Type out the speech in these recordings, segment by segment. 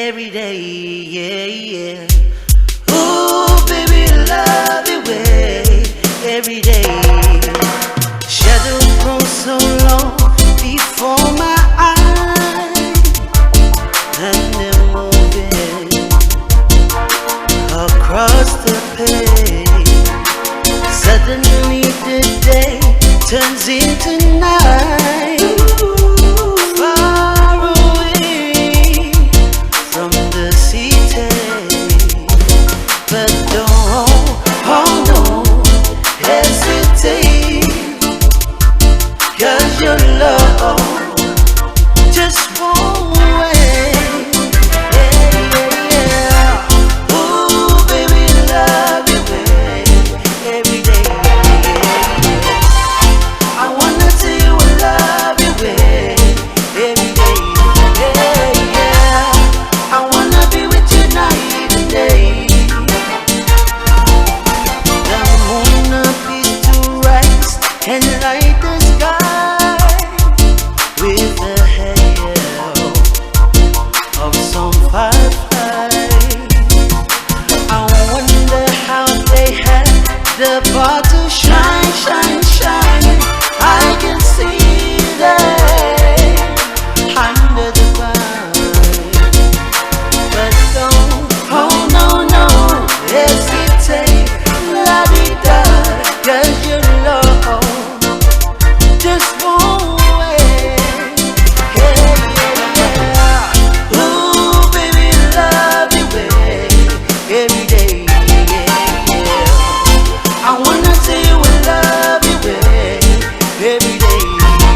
every day, yeah, yeah. Ooh, baby, love your way every day. Shadow grows so long before my eyes, and they're moving across the page. Suddenly the day turns into night. Far away from the city, but don't, oh no, hesitate, 'cause your love just won't wait. Yeah, yeah, yeah. Ooh, baby, love your way every day. Yeah, yeah. I wanna tell you I love your way every day. Yeah, yeah. I wanna be with you night and day. The moon up is to rise and light the sky with the halo of some firefly. I wonder how they had the bar to shine, shine, shine. I can see that under the vine, but don't, oh no, no, hesitate, la-di-da, 'cause your love just won't wait. Yeah, yeah, yeah. Ooh, baby, love your way every day. Yeah, yeah. I wanna tell you I love your way every day.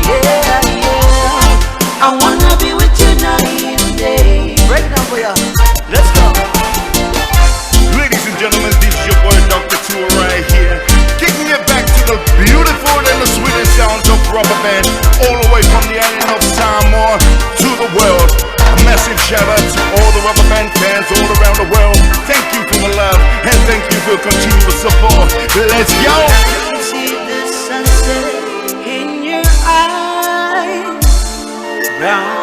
Yeah, yeah. I wanna be with you night and day. Break it down for ya. Let's go. Ladies and gentlemen, this is your boy Dr. Tua right here, kicking it back to the beautiful and the sweetest sounds of rubber band, all the way from the island of Samoa to the world. A massive shout out to all the rubber band fans all around the world. Thank you for the love and thank you for continuous support. Let's go! See the sunset in your eyes, brown